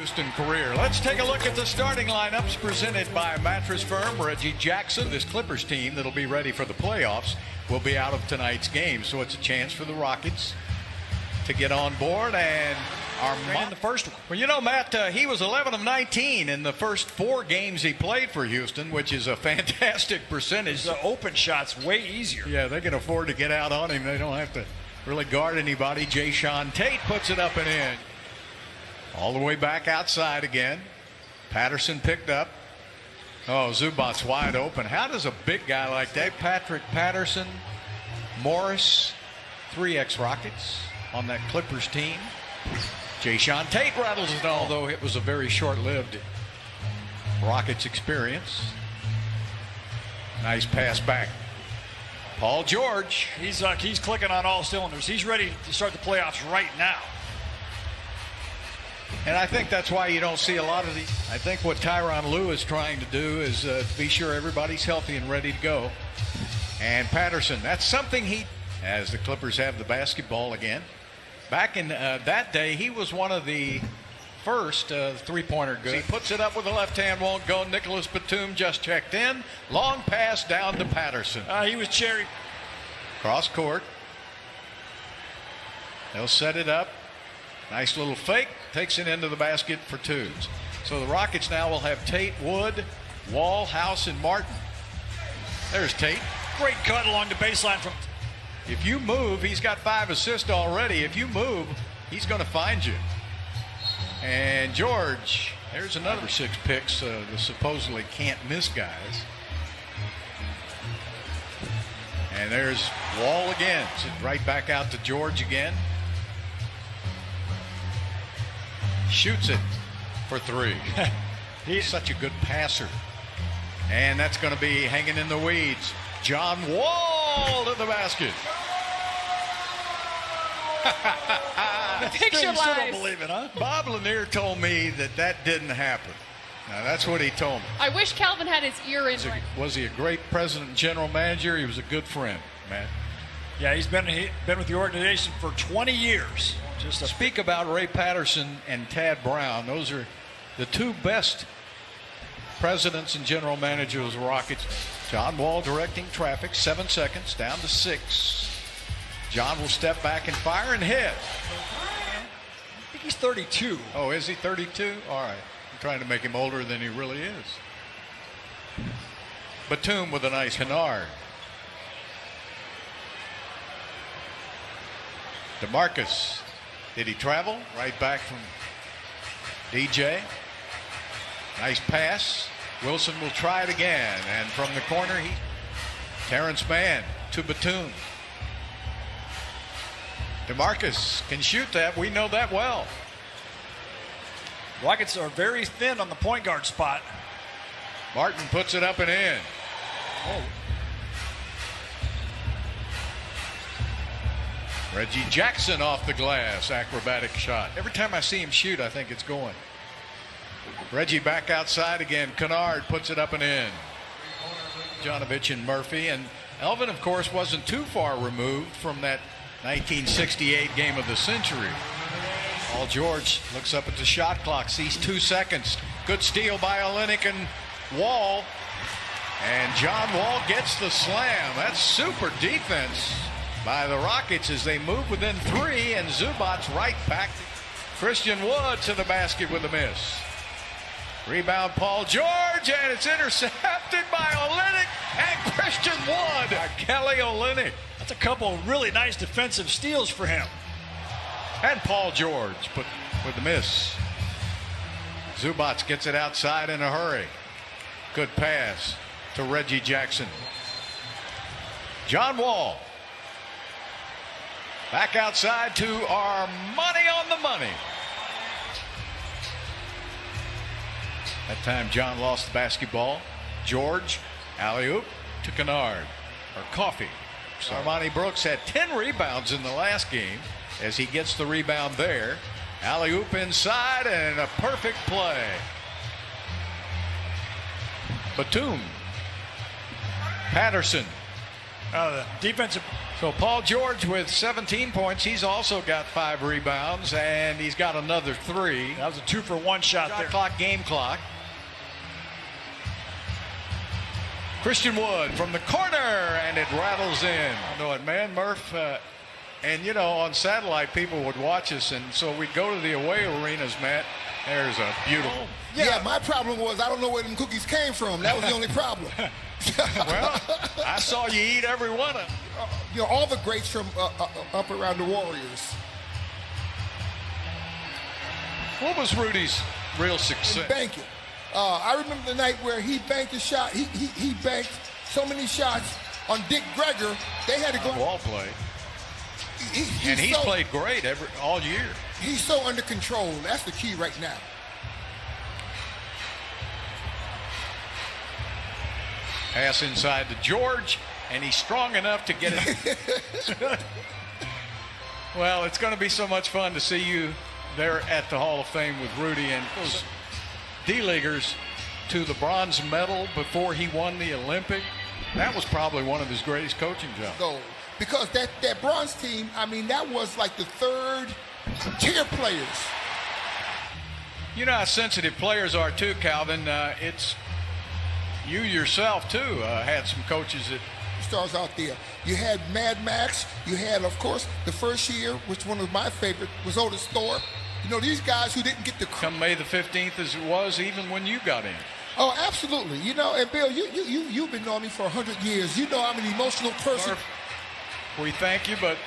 Houston career. Let's take a look at the starting lineups presented by Mattress Firm. Reggie Jackson, this Clippers team that'll be ready for the playoffs, will be out of tonight's game. So it's a chance for the Rockets to get on board. And in the first one. Well, you know, Matt, he was 11 of 19 in the first 4 games he played for Houston, which is a fantastic percentage. The open shot's way easier. Yeah, they can afford to get out on him. They don't have to really guard anybody. Jayshawn Tate puts it up and in. All the way back outside again. Patterson picked up. Oh, Zubac's wide open. How does a big guy like that, Patrick Patterson, Morris, 3 ex-Rockets on that Clippers team? Jayshawn Tate rattles it, although it was a very short-lived Rockets experience. Nice pass back. Paul George. He's clicking on all cylinders. He's ready to start the playoffs right now. And I think that's why you don't see a lot of these. I think what Tyronn Lue is trying to do is to be sure everybody's healthy and ready to go. And Patterson, that's something as the Clippers have the basketball again. Back in that day, he was one of the first three-pointer good. He puts it up with the left hand, won't go. Nicholas Batum just checked in. Long pass down to Patterson. He was cherry. Cross court. They'll set it up. Nice little fake. Takes it into the basket for 2s. So the Rockets now will have Tate, Wood, Wall, House, and Martin. There's Tate. Great cut along the baseline from. If you move, he's got 5 assists already. If you move, he's going to find you. And George, there's another 6 picks, the supposedly can't miss guys. And there's Wall again. Right back out to George again. Shoots it for 3. He's such a good passer. And that's going to be hanging in the weeds. John Wall to the basket. Picture You still don't live. believe it, huh? Bob Lanier told me that didn't happen. Now, that's what he told me. I wish Calvin had his ear in. Was he a great president and general manager? He was a good friend, man. Yeah, he's been with the organization for 20 years. Speak about Ray Patterson and Tad Brown. Those are the 2 best presidents and general managers of the Rockets. John Wall directing traffic. 7 seconds down to 6. John will step back and fire and hit. I think he's 32. Oh, is he 32? All right. I'm trying to make him older than he really is. Batum with a nice Hennard. DeMarcus. Did he travel? Right back from DJ. Nice pass. Wilson will try it again. And from the corner, Terrence Mann to Batum. DeMarcus can shoot that. We know that well. Rockets are very thin on the point guard spot. Martin puts it up and in. Oh. Reggie Jackson off the glass. Acrobatic shot. Every time I see him shoot, I think it's going. Reggie back outside again. Kennard puts it up and in. Jonovich and Murphy. And Elvin, of course, wasn't too far removed from that 1968 game of the century. Paul George looks up at the shot clock, sees 2 seconds. Good steal by Olynyk and Wall. And John Wall gets the slam. That's super defense by the Rockets as they move within 3, and Zubac's right back. Christian Wood to the basket with a miss. Rebound Paul George, and it's intercepted by Olynyk and Christian Wood. Kelly Olynyk. That's a couple of really nice defensive steals for him. And Paul George but with the miss. Zubac gets it outside in a hurry. Good pass to Reggie Jackson. John Wall. Back outside to our money on the money. That time John lost the basketball. George, alley-oop to Kennard. Or Coffee. Armani Brooks had 10 rebounds in the last game as he gets the rebound there. Alley-oop inside and a perfect play. Batum. Patterson. The defensive. So Paul George with 17 points. He's also got 5 rebounds, and he's got another 3. That was a 2-for-1 shot there. Clock, game clock. Christian Wood from the corner, and it rattles in. I know it, man, Murph. And, you know, on satellite, people would watch us, and so we'd go to the away arenas, Matt. There's a beautiful. Yeah, my problem was I don't know where them cookies came from. That was the only problem. Well, I saw you eat every one of them. You know, all the greats from up around the Warriors. What was Rudy's real success? Banking. I remember the night where he banked a shot. He banked so many shots on Dick Greger. They had to go. Ball play. He's so, played great all year. He's so under control. That's the key right now. Pass inside to George, and he's strong enough to get it. Well, it's going to be so much fun to see you there at the Hall of Fame with Rudy and those D-Leaguers to the bronze medal before he won the Olympic. That was probably one of his greatest coaching jobs. Gold. Because that bronze team, I mean, that was like the third tier players. You know how sensitive players are too, Calvin. It's you yourself too had some coaches that stars out there. You had Mad Max. You had, of course, the first year, which one of my favorite was Otis Thorpe. You know, these guys who didn't get the come May the 15th as it was even when you got in. Oh, absolutely. You know, and Bill, you've been knowing me for 100 years. You know I'm an emotional person. We thank you, but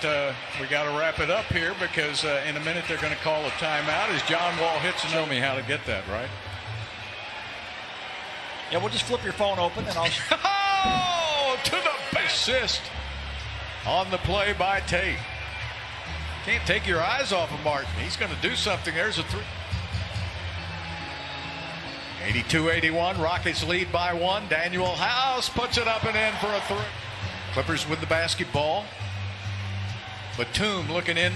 we got to wrap it up here because in a minute they're going to call a timeout as John Wall hits and show me how to get that, right? Yeah, we'll just flip your phone open and I'll. Oh, to the assist on the play by Tate. Can't take your eyes off of Martin. He's going to do something. There's a 3. 82-81. Rockets lead by 1. Daniel House puts it up and in for a 3. Clippers with the basketball. Batum looking in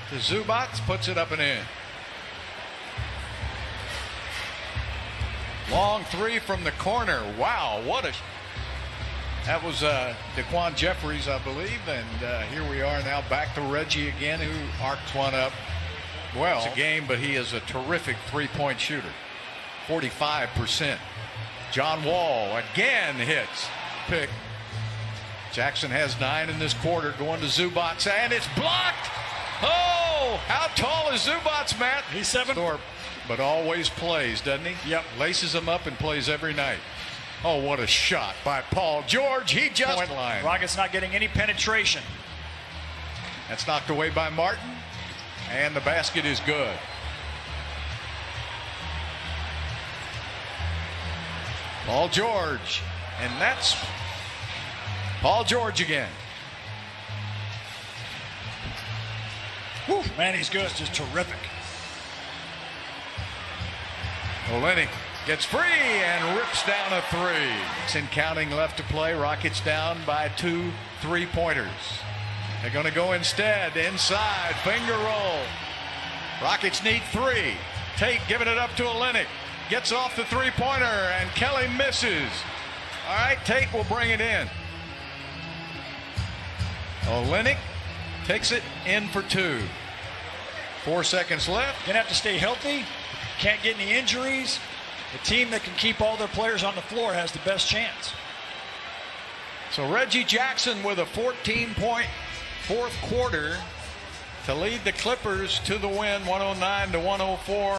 to Zubac, puts it up and in. Long 3 from the corner. Wow, what a... That was Daquan Jeffries, I believe, and here we are now back to Reggie again, who arced one up. Well, it's a game, but he is a terrific three-point shooter. 45%. John Wall again hits. Pick. Jackson has 9 in this quarter, going to Zubac, and it's blocked. Oh, how tall is Zubac, Matt? He's 7. Thorpe, but always plays, doesn't he? Yep. Laces them up and plays every night. Oh, what a shot by Paul George. He just went line. Rockets not getting any penetration. That's knocked away by Martin, and the basket is good. Paul George, and that's Paul George again. Whew, man, he's good. It's just terrific. Olynyk gets free and rips down a 3. It's in counting left to play. Rockets down by 2 3-pointers. They're going to go instead inside. Finger roll. Rockets need 3. Tate giving it up to Olynyk. Gets off the 3-pointer and Kelly misses. All right, Tate will bring it in. Olynyk takes it in for 2. 4 seconds left. Gonna have to stay healthy. Can't get any injuries. The team that can keep all their players on the floor has the best chance. So Reggie Jackson with a 14-point fourth quarter to lead the Clippers to the win, 109-104.